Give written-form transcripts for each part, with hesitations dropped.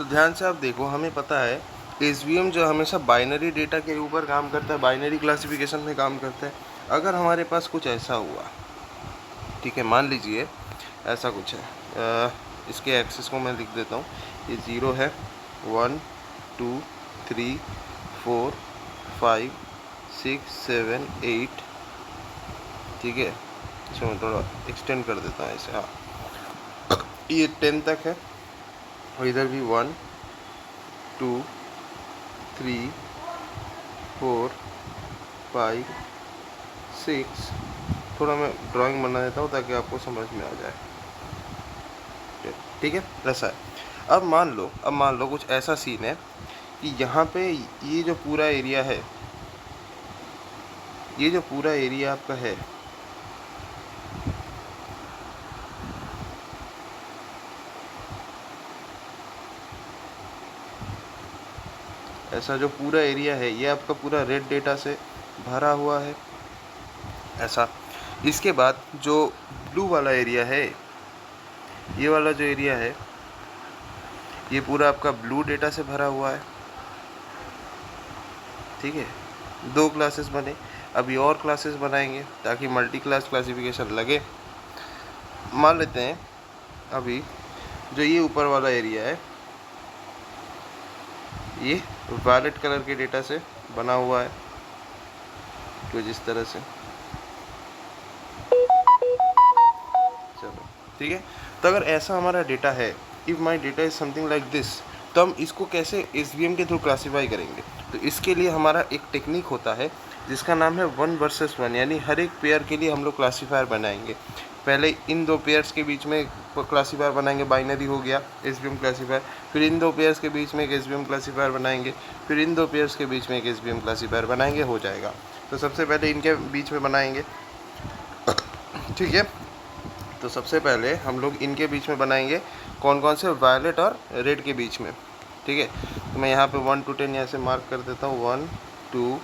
तो ध्यान से आप देखो, हमें पता है एसवीएम जो हमेशा बाइनरी डेटा के ऊपर काम करता है, बाइनरी क्लासिफिकेशन में काम करता है। अगर हमारे पास कुछ ऐसा हुआ, ठीक है, मान लीजिए ऐसा कुछ है, इसके एक्सेस को मैं लिख देता हूँ, ये 0 है, 1 2 3 4 5 6 7 8, ठीक है, इसको मैं थोड़ा एक्सटेंड कर देता हूँ ऐसे, हाँ, ये 10 तक है, और इधर भी 1 2 3 4 5 6, थोड़ा मैं ड्राइंग बना देता हूँ ताकि आपको समझ में आ जाए, ठीक है, ऐसा है। अब मान लो कुछ ऐसा सीन है कि यहाँ पे ये जो पूरा एरिया है, ये जो पूरा एरिया आपका है, ऐसा जो पूरा एरिया है ये आपका पूरा रेड डेटा से भरा हुआ है, ऐसा। इसके बाद जो ब्लू वाला एरिया है, ये वाला जो एरिया है, ये पूरा आपका ब्लू डेटा से भरा हुआ है, ठीक है। 2 क्लासेस बने, अभी और क्लासेस बनाएंगे ताकि मल्टी क्लास क्लासिफिकेशन लगे। मान लेते हैं अभी जो ये ऊपर वाला एरिया है, ये वायलेट कलर के डेटा से बना हुआ है, कुछ इस तरह से, चलो ठीक है। तो अगर ऐसा हमारा डेटा है, if my data is something like this, तो हम इसको कैसे एसवीएम के थ्रू क्लासीफाई करेंगे? तो इसके लिए हमारा एक टेक्निक होता है जिसका नाम है 1 वर्सेस 1, यानी हर एक पेयर के लिए हम लोग क्लासीफायर बनाएंगे। पहले इन 2 पेयर्स के बीच में क्लासीफायर बनाएंगे, बाइनरी हो गया एसवीएम क्लासीफायर, फिर इन 2 पेयर्स के बीच में एक एसवीएम क्लासीफायर बनाएंगे, फिर इन 2 पेयर्स के बीच में एक एसवीएम क्लासीफायर बनाएंगे, हो जाएगा। तो सबसे पहले इनके बीच में बनाएंगे, ठीक है। तो सबसे पहले हम लोग इनके बीच में बनाएंगे, कौन कौन से, वायलेट और रेड के बीच में, ठीक है। तो मैं यहाँ पे 1 to 10 यहाँ से मार्क कर देता हूँ, 1 2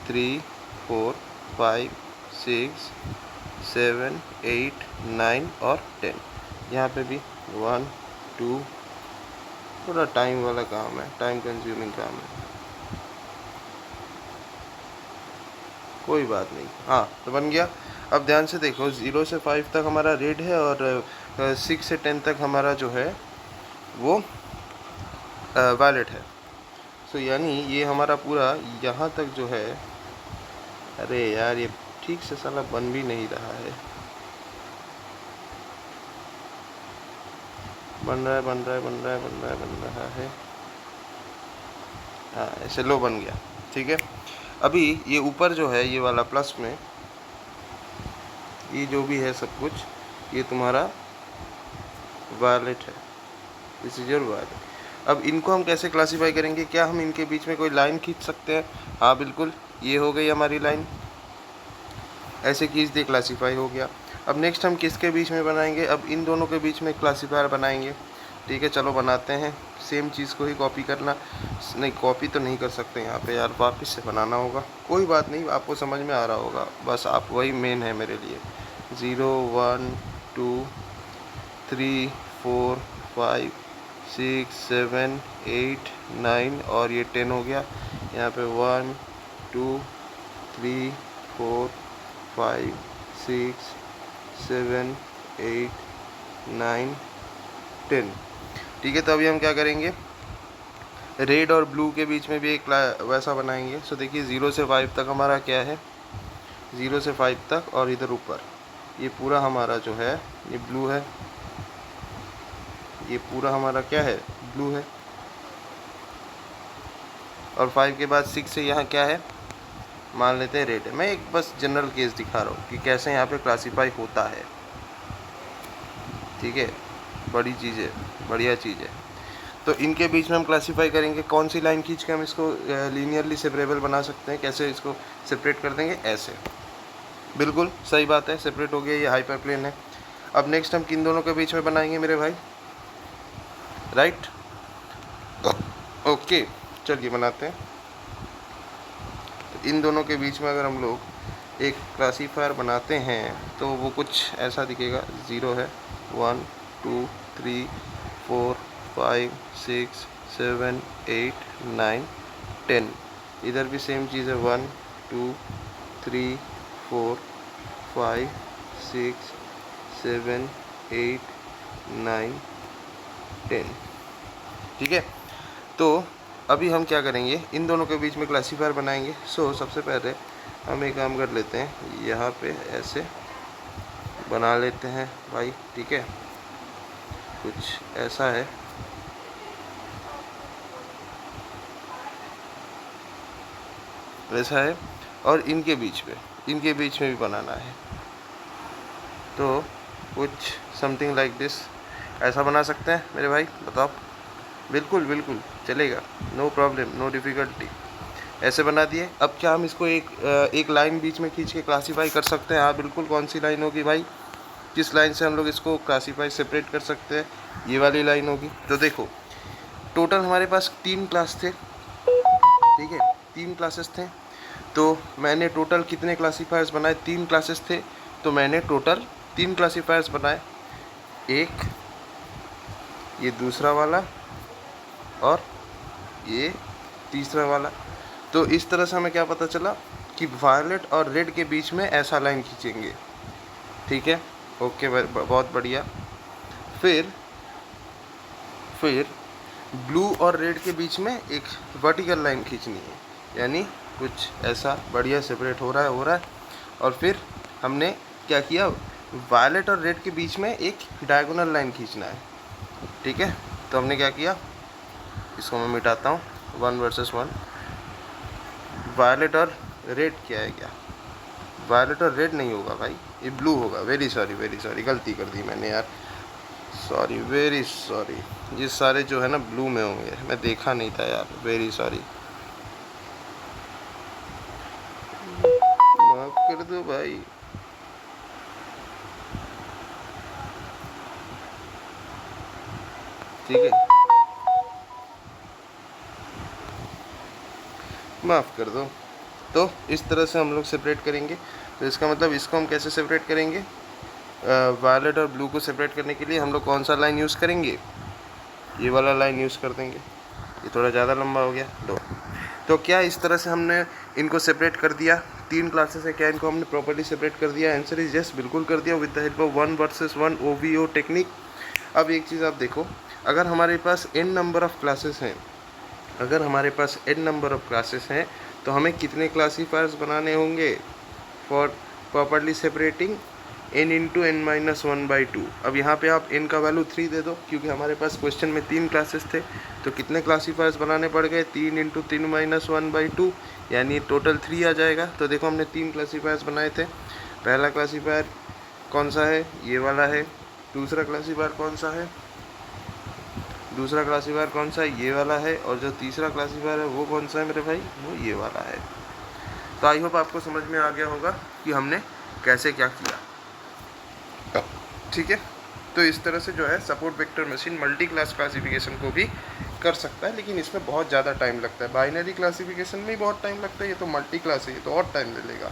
3 4 5 6 7 8 9 और 10। यहाँ पे भी 1 2, थोड़ा टाइम वाला काम है, टाइम कंज्यूमिंग काम है, कोई बात नहीं, हाँ तो बन गया। अब ध्यान से देखो, 0 से 5 तक हमारा रेड है और 6 से 10 तक हमारा जो है वो वायलेट है। सो यानी ये हमारा पूरा यहाँ तक जो है, अरे यार ये ठीक से साला बन भी नहीं रहा है, बन रहा है, हाँ ऐसे लो बन गया, ठीक है। अभी ये ऊपर जो है, ये वाला प्लस में, ये जो भी है सब कुछ, ये तुम्हारा वायलेट है, दिस इज योर वायलेट। अब इनको हम कैसे क्लासीफाई करेंगे? क्या हम इनके बीच में कोई लाइन खींच सकते हैं? हाँ बिल्कुल, ये हो गई हमारी लाइन, ऐसे खींच दे, क्लासीफाई हो गया। अब नेक्स्ट हम किसके बीच में बनाएंगे? अब इन दोनों के बीच में क्लासीफायर बनाएंगे, ठीक है। चलो बनाते हैं, सेम चीज़ को ही कॉपी करना, नहीं कॉपी तो नहीं कर सकते यहाँ पे यार, वापस से बनाना होगा, कोई बात नहीं, आपको समझ में आ रहा होगा, बस आप वही मेन है मेरे लिए। 0 1 2 3 4 5 6 7 8 9 और ये 10 हो गया। यहाँ पे 1 2 3 4 5 6 7 8 9 10, ठीक है। तो अभी हम क्या करेंगे, रेड और ब्लू के बीच में भी एक वैसा बनाएंगे। सो देखिए 0 से 5 तक हमारा क्या है, 0 से 5 तक, और इधर ऊपर ये पूरा हमारा जो है ये ब्लू है, ये पूरा हमारा क्या है, ब्लू है। और 5 के बाद 6 से यहाँ क्या है, मान लेते हैं रेड है। मैं एक बस जनरल केस दिखा रहा हूँ कि कैसे यहाँ पे क्लासीफाई होता है, ठीक है, बड़ी चीज़ है, बढ़िया चीज़ है। तो इनके बीच में हम क्लासीफाई करेंगे, कौन सी लाइन खींच के हम इसको लीनियरली सेपरेबल बना सकते हैं, कैसे इसको सेपरेट कर देंगे, ऐसे, बिल्कुल सही बात है, सेपरेट हो गया, ये हाइपर प्लेन है। अब नेक्स्ट हम किन दोनों के बीच में बनाएंगे मेरे भाई, राइट, ओके, चलिए बनाते हैं। तो इन दोनों के बीच में अगर हम लोग एक क्लासीफायर बनाते हैं तो वो कुछ ऐसा दिखेगा, 0 है, 1 2 3 4 5 6 7 8 9 10। इधर भी सेम चीज़ है, 1 2 3 4 5 6 7 8 9 10। ठीक है, तो अभी हम क्या करेंगे, इन दोनों के बीच में क्लासीफायर बनाएंगे। सो सबसे पहले हम एक काम कर लेते हैं, यहाँ पे ऐसे बना लेते हैं भाई। ठीक है, कुछ ऐसा है, ऐसा है, और इनके बीच में भी बनाना है। तो कुछ समथिंग लाइक दिस, ऐसा बना सकते हैं मेरे भाई, बताओ। बिल्कुल बिल्कुल चलेगा, नो प्रॉब्लम, नो डिफ़िकल्टी। ऐसे बना दिए। अब क्या हम इसको एक लाइन बीच में खींच के क्लासीफाई कर सकते हैं? हाँ बिल्कुल। कौन सी लाइन होगी भाई? किस लाइन से हम लोग इसको क्लासीफाई सेपरेट कर सकते हैं? ये वाली लाइन होगी। तो देखो, टोटल हमारे पास 3 क्लास थे। ठीक है, 3 क्लासेस थे। तो मैंने टोटल कितने क्लासीफायर्स बनाए? 3 क्लासेस थे, तो मैंने टोटल 3 क्लासीफायर्स बनाए। एक, ये दूसरा वाला, और ये तीसरा वाला। तो इस तरह से हमें क्या पता चला कि वायलेट और रेड के बीच में ऐसा लाइन खींचेंगे। ठीक है, ओके, बहुत बढ़िया। फिर ब्लू और रेड के बीच में एक वर्टिकल लाइन खींचनी है, यानी कुछ ऐसा बढ़िया सेपरेट हो रहा है। और फिर हमने क्या किया, वायलेट और रेड के बीच में एक डायगोनल लाइन खींचना है। ठीक है, तो हमने क्या किया, इसको मैं मिटाता हूँ, 1 वर्सेस 1। वायलेट और रेड क्या है, क्या वायलेट और रेड नहीं होगा भाई, ये ब्लू होगा। वेरी सॉरी, गलती कर दी मैंने यार, सॉरी, वेरी सॉरी। ये सारे जो है ना ब्लू में होंगे, मैं देखा नहीं था यार, वेरी सॉरी, माफ कर दो भाई। ठीक है, माफ़ कर दो। तो इस तरह से हम लोग सेपरेट करेंगे। तो इसका मतलब इसको हम कैसे सेपरेट करेंगे, वायलेट और ब्लू को सेपरेट करने के लिए हम लोग कौन सा लाइन यूज़ करेंगे, ये वाला लाइन यूज़ कर देंगे। ये थोड़ा ज़्यादा लंबा हो गया। तो क्या इस तरह से हमने इनको सेपरेट कर दिया? 3 क्लासेस है, क्या इनको हमने प्रॉपर्ली सेपरेट कर दिया? आंसर इज यस, बिल्कुल कर दिया, with the help of 1 versus 1 OVO technique. अब एक चीज़ आप देखो, अगर हमारे पास n नंबर ऑफ़ क्लासेस हैं, तो हमें कितने क्लासीफायर्स बनाने होंगे for properly separating n into n-1/2। अब यहाँ पे आप n का वैल्यू 3 दे दो, क्योंकि हमारे पास क्वेश्चन में 3 क्लासेस थे। तो कितने क्लासीफायर्स बनाने पड़ गए? 3 इंटू 3-1/2, यानी टोटल 3 आ जाएगा। तो देखो, हमने 3 क्लासीफायर्स बनाए थे। पहला क्लासीफायर कौन सा है? ये वाला है। दूसरा क्लासीफायर कौन सा है? ये वाला है। और जो तीसरा क्लासीफायर है वो कौन सा है मेरे भाई? वो ये वाला है। तो आई होप आपको समझ में आ गया होगा कि हमने कैसे क्या किया। ठीक है, तो इस तरह से जो है support vector machine multi class classification को भी कर सकता है, लेकिन इसमें बहुत ज़्यादा टाइम लगता है। बाइनरी क्लासिफिकेशन में ही बहुत टाइम लगता है, ये तो मल्टी क्लास है, ये तो और टाइम ले लेगा।